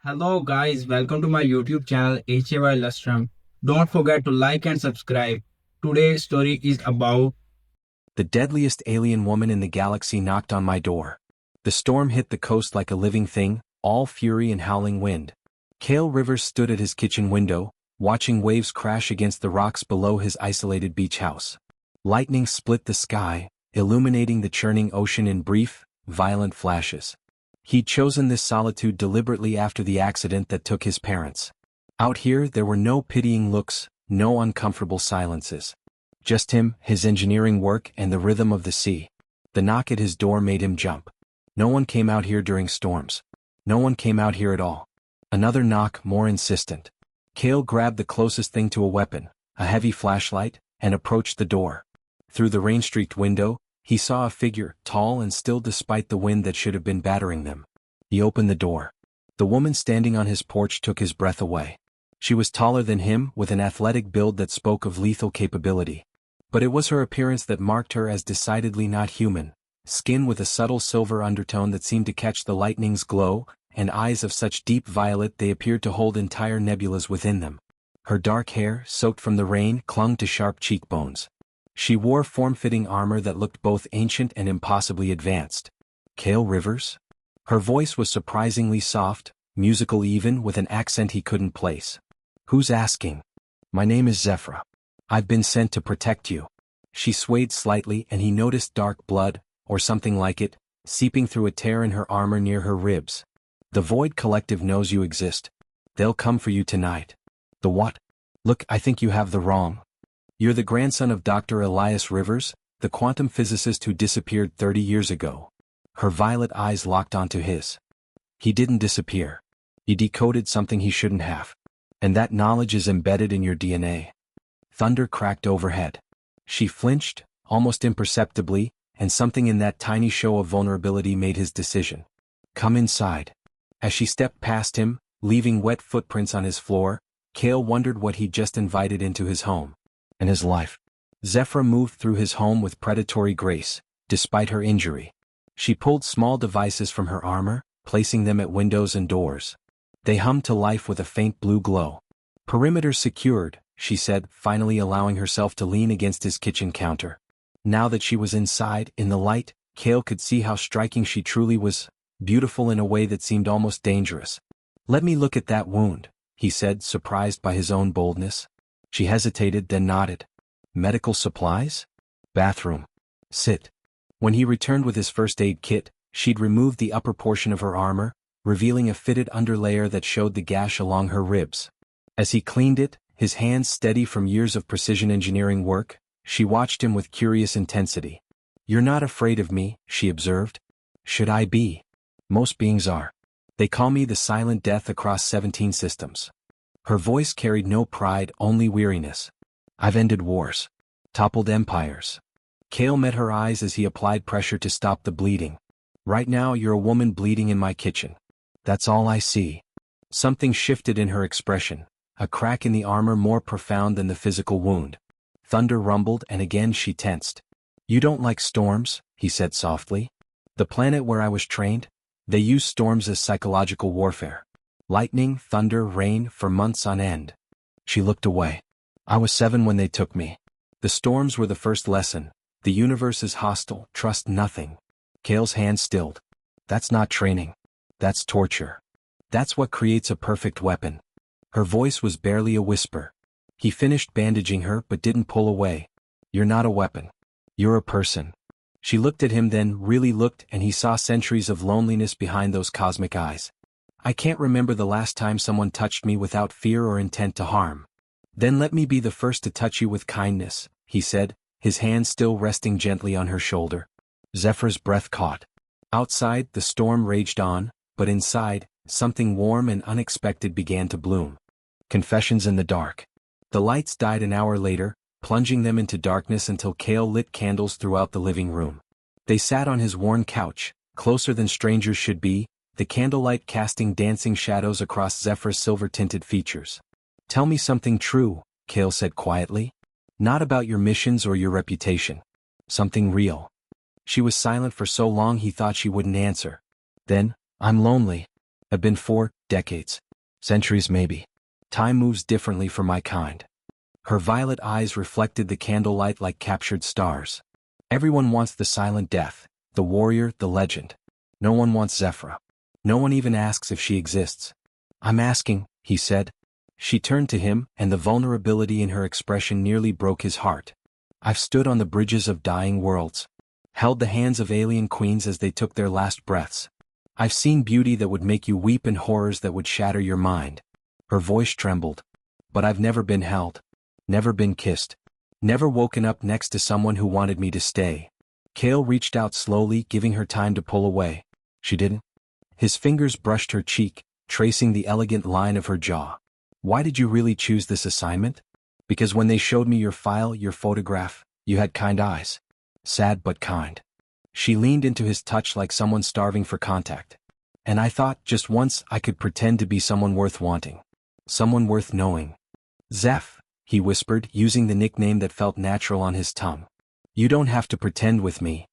Hello guys, welcome to my YouTube channel HFY Lustrum. Don't forget to like and subscribe. Today's story is about The deadliest alien woman in the galaxy knocked on my door. The storm hit the coast like a living thing, all fury and howling wind. Cale Rivers stood at his kitchen window, watching waves crash against the rocks below his isolated beach house. Lightning split the sky, illuminating the churning ocean in brief, violent flashes. He'd chosen this solitude deliberately after the accident that took his parents. Out here there were no pitying looks, no uncomfortable silences. Just him, his engineering work, and the rhythm of the sea. The knock at his door made him jump. No one came out here during storms. No one came out here at all. Another knock, more insistent. Cale grabbed the closest thing to a weapon, a heavy flashlight, and approached the door. Through the rain-streaked window, he saw a figure, tall and still despite the wind that should have been battering them. He opened the door. The woman standing on his porch took his breath away. She was taller than him, with an athletic build that spoke of lethal capability. But it was her appearance that marked her as decidedly not human. Skin with a subtle silver undertone that seemed to catch the lightning's glow, and eyes of such deep violet they appeared to hold entire nebulas within them. Her dark hair, soaked from the rain, clung to sharp cheekbones. She wore form-fitting armor that looked both ancient and impossibly advanced. Cale Rivers? Her voice was surprisingly soft, musical even, with an accent he couldn't place. Who's asking? My name is Zephyr. I've been sent to protect you. She swayed slightly and he noticed dark blood, or something like it, seeping through a tear in her armor near her ribs. The Void Collective knows you exist. They'll come for you tonight. The what? Look, I think you have the wrong. You're the grandson of Dr. Elias Rivers, the quantum physicist who disappeared 30 years ago. Her violet eyes locked onto his. He didn't disappear. He decoded something he shouldn't have. And that knowledge is embedded in your DNA. Thunder cracked overhead. She flinched, almost imperceptibly, and something in that tiny show of vulnerability made his decision. Come inside. As she stepped past him, leaving wet footprints on his floor, Cale wondered what he'd just invited into his home. And his life. Zephyr moved through his home with predatory grace, despite her injury. She pulled small devices from her armor, placing them at windows and doors. They hummed to life with a faint blue glow. Perimeter secured, she said, finally allowing herself to lean against his kitchen counter. Now that she was inside, in the light, Cale could see how striking she truly was, beautiful in a way that seemed almost dangerous. Let me look at that wound, he said, surprised by his own boldness. She hesitated, then nodded. Medical supplies? Bathroom. Sit. When he returned with his first aid kit, she'd removed the upper portion of her armor, revealing a fitted underlayer that showed the gash along her ribs. As he cleaned it, his hands steady from years of precision engineering work, she watched him with curious intensity. You're not afraid of me, she observed. Should I be? Most beings are. They call me the Silent Death across 17 systems. Her voice carried no pride, only weariness. I've ended wars. Toppled empires. Cale met her eyes as he applied pressure to stop the bleeding. Right now you're a woman bleeding in my kitchen. That's all I see. Something shifted in her expression, a crack in the armor more profound than the physical wound. Thunder rumbled and again she tensed. You don't like storms, he said softly. The planet where I was trained? They use storms as psychological warfare. Lightning, thunder, rain, for months on end. She looked away. I was 7 when they took me. The storms were the first lesson. The universe is hostile, trust nothing. Cale's hand stilled. That's not training. That's torture. That's what creates a perfect weapon. Her voice was barely a whisper. He finished bandaging her but didn't pull away. You're not a weapon. You're a person. She looked at him, then really looked, and he saw centuries of loneliness behind those cosmic eyes. I can't remember the last time someone touched me without fear or intent to harm. Then let me be the first to touch you with kindness, he said, his hand still resting gently on her shoulder. Zephyr's breath caught. Outside, the storm raged on, but inside, something warm and unexpected began to bloom. Confessions in the dark. The lights died an hour later, plunging them into darkness until Cale lit candles throughout the living room. They sat on his worn couch, closer than strangers should be, the candlelight casting dancing shadows across Zephyr's silver-tinted features. Tell me something true, Cale said quietly. Not about your missions or your reputation. Something real. She was silent for so long he thought she wouldn't answer. Then, I'm lonely. I've been for Decades. Centuries maybe. Time moves differently for my kind. Her violet eyes reflected the candlelight like captured stars. Everyone wants the silent death, the warrior, the legend. No one wants Zephyra. No one even asks if she exists. I'm asking, he said. She turned to him, and the vulnerability in her expression nearly broke his heart. I've stood on the bridges of dying worlds. Held the hands of alien queens as they took their last breaths. I've seen beauty that would make you weep and horrors that would shatter your mind. Her voice trembled. But I've never been held. Never been kissed. Never woken up next to someone who wanted me to stay. Cale reached out slowly, giving her time to pull away. She didn't. His fingers brushed her cheek, tracing the elegant line of her jaw. Why did you really choose this assignment? Because when they showed me your file, your photograph, you had kind eyes. Sad but kind. She leaned into his touch like someone starving for contact. And I thought, just once, I could pretend to be someone worth wanting. Someone worth knowing. Zeph, he whispered, using the nickname that felt natural on his tongue. You don't have to pretend with me.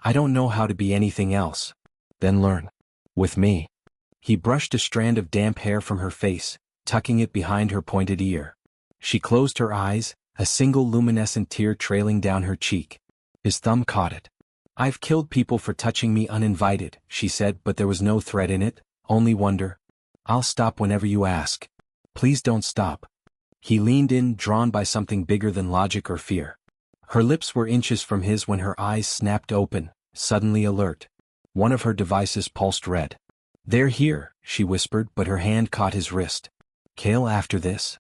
I don't know how to be anything else. Then learn. With me. He brushed a strand of damp hair from her face, tucking it behind her pointed ear. She closed her eyes, a single luminescent tear trailing down her cheek. His thumb caught it. I've killed people for touching me uninvited, she said, but there was no threat in it, only wonder. I'll stop whenever you ask. Please don't stop. He leaned in, drawn by something bigger than logic or fear. Her lips were inches from his when her eyes snapped open, suddenly alert. One of her devices pulsed red. They're here, she whispered, but her hand caught his wrist. Cale, after this?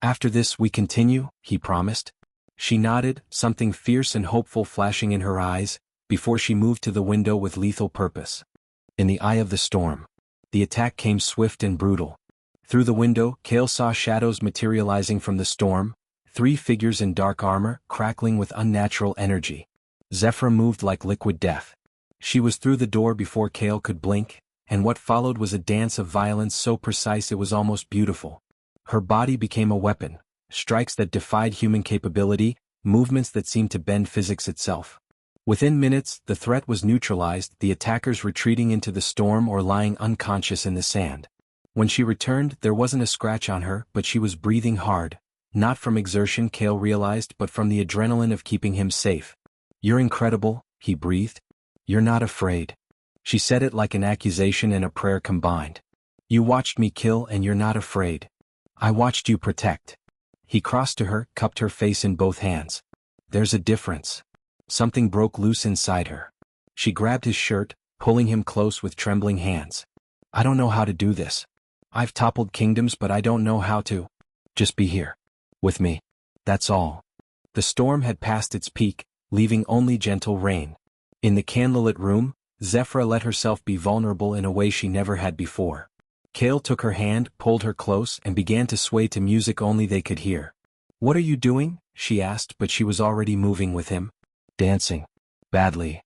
After this we continue, he promised. She nodded, something fierce and hopeful flashing in her eyes, before she moved to the window with lethal purpose. In the eye of the storm. The attack came swift and brutal. Through the window, Cale saw shadows materializing from the storm, 3 figures in dark armor, crackling with unnatural energy. Zephyra moved like liquid death. She was through the door before Cale could blink, and what followed was a dance of violence so precise it was almost beautiful. Her body became a weapon, strikes that defied human capability, movements that seemed to bend physics itself. Within minutes, the threat was neutralized, the attackers retreating into the storm or lying unconscious in the sand. When she returned, there wasn't a scratch on her, but she was breathing hard, not from exertion, Cale realized, but from the adrenaline of keeping him safe. You're incredible, he breathed. You're not afraid. She said it like an accusation and a prayer combined. You watched me kill and you're not afraid. I watched you protect. He crossed to her, cupped her face in both hands. There's a difference. Something broke loose inside her. She grabbed his shirt, pulling him close with trembling hands. I don't know how to do this. I've toppled kingdoms, but I don't know how to. Just be here. With me. That's all. The storm had passed its peak, leaving only gentle rain. In the candlelit room, Zephyra let herself be vulnerable in a way she never had before. Cale took her hand, pulled her close, and began to sway to music only they could hear. What are you doing? She asked, but she was already moving with him. Dancing. Badly.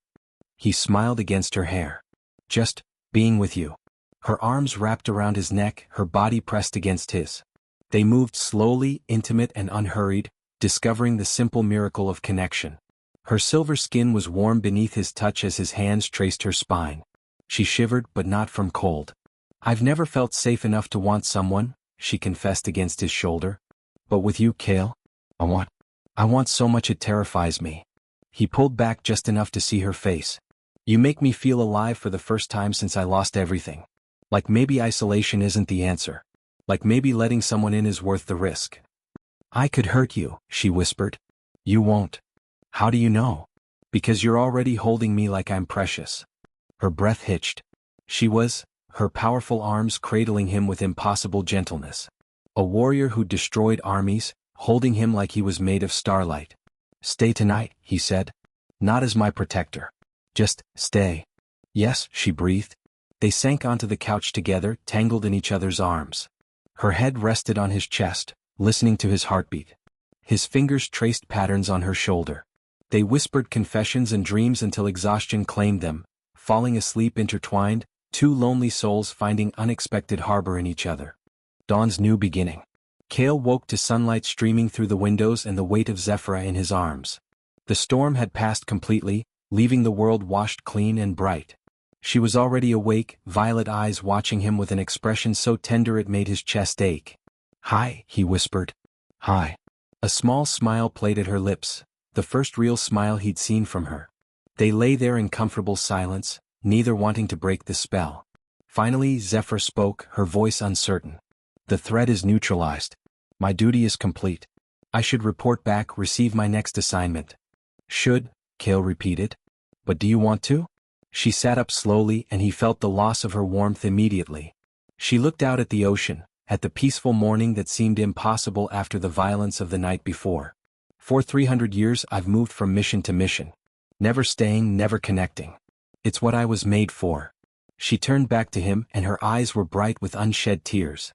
He smiled against her hair. Just being with you. Her arms wrapped around his neck, her body pressed against his. They moved slowly, intimate and unhurried, discovering the simple miracle of connection. Her silver skin was warm beneath his touch as his hands traced her spine. She shivered, but not from cold. I've never felt safe enough to want someone, she confessed against his shoulder. But with you, Cale, I want so much it terrifies me. He pulled back just enough to see her face. You make me feel alive for the first time since I lost everything. Like maybe isolation isn't the answer. Like maybe letting someone in is worth the risk. I could hurt you, she whispered. You won't. How do you know? Because you're already holding me like I'm precious. Her breath hitched. She was, her powerful arms cradling him with impossible gentleness. A warrior who destroyed armies, holding him like he was made of starlight. Stay tonight, he said. Not as my protector. Just stay. Yes, she breathed. They sank onto the couch together, tangled in each other's arms. Her head rested on his chest, listening to his heartbeat. His fingers traced patterns on her shoulder. They whispered confessions and dreams until exhaustion claimed them, falling asleep intertwined, 2 lonely souls finding unexpected harbor in each other. Dawn's new beginning. Cale woke to sunlight streaming through the windows and the weight of Zephyra in his arms. The storm had passed completely, leaving the world washed clean and bright. She was already awake, violet eyes watching him with an expression so tender it made his chest ache. "Hi," he whispered. "Hi." A small smile played at her lips, the first real smile he'd seen from her. They lay there in comfortable silence, neither wanting to break the spell. Finally, Zephyr spoke, her voice uncertain. "The threat is neutralized. My duty is complete. I should report back, receive my next assignment." "Should," Kale repeated. "But do you want to?" She sat up slowly and he felt the loss of her warmth immediately. She looked out at the ocean, at the peaceful morning that seemed impossible after the violence of the night before. "For 300 years I've moved from mission to mission. Never staying, never connecting. It's what I was made for." She turned back to him and her eyes were bright with unshed tears.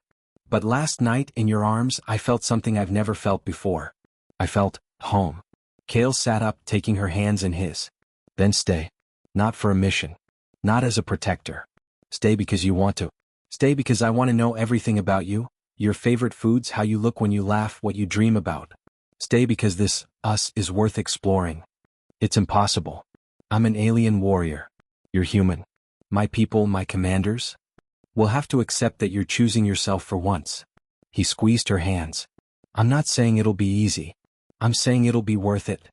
"But last night in your arms I felt something I've never felt before. I felt home." Kale sat up, taking her hands in his. "Then stay. Not for a mission. Not as a protector. Stay because you want to. Stay because I want to know everything about you, your favorite foods, how you look when you laugh, what you dream about. Stay because this, us, is worth exploring. It's impossible. I'm an alien warrior. You're human. My people, my commanders. We'll have to accept that you're choosing yourself for once." He squeezed her hands. "I'm not saying it'll be easy. I'm saying it'll be worth it."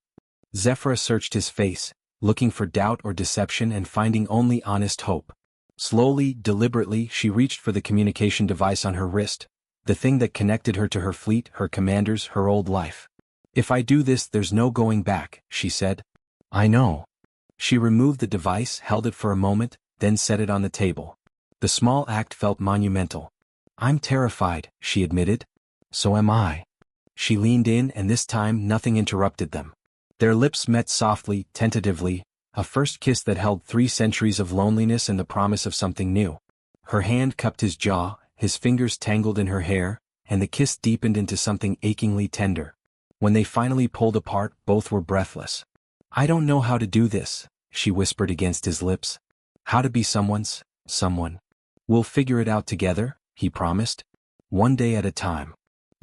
Zephyr searched his face, looking for doubt or deception and finding only honest hope. Slowly, deliberately, she reached for the communication device on her wrist, the thing that connected her to her fleet, her commanders, her old life. "If I do this, there's no going back," she said. "I know." She removed the device, held it for a moment, then set it on the table. The small act felt monumental. "I'm terrified," she admitted. "So am I." She leaned in and this time nothing interrupted them. Their lips met softly, tentatively, a first kiss that held 3 centuries of loneliness and the promise of something new. Her hand cupped his jaw, his fingers tangled in her hair, and the kiss deepened into something achingly tender. When they finally pulled apart, both were breathless. "I don't know how to do this," she whispered against his lips. "How to be someone's someone. We'll figure it out together," he promised. "One day at a time."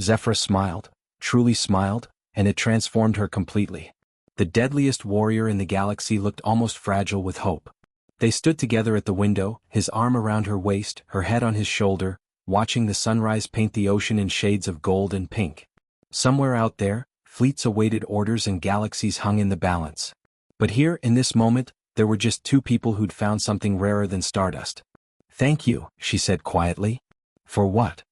Zephyr smiled, truly smiled, and it transformed her completely. The deadliest warrior in the galaxy looked almost fragile with hope. They stood together at the window, his arm around her waist, her head on his shoulder, watching the sunrise paint the ocean in shades of gold and pink. Somewhere out there, fleets awaited orders and galaxies hung in the balance. But here, in this moment, there were just 2 people who'd found something rarer than stardust. "Thank you," she said quietly. "For what?"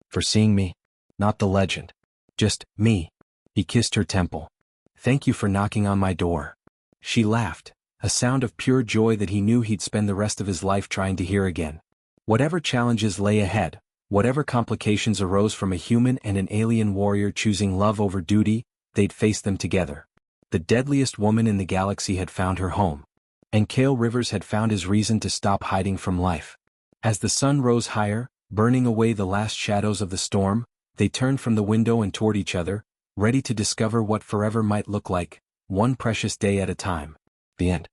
"For seeing me. Not the legend. Just me." He kissed her temple. "Thank you for knocking on my door." She laughed, a sound of pure joy that he knew he'd spend the rest of his life trying to hear again. Whatever challenges lay ahead, whatever complications arose from a human and an alien warrior choosing love over duty, they'd face them together. The deadliest woman in the galaxy had found her home. And Kale Rivers had found his reason to stop hiding from life. As the sun rose higher, burning away the last shadows of the storm, they turned from the window and toward each other, ready to discover what forever might look like, one precious day at a time. The end.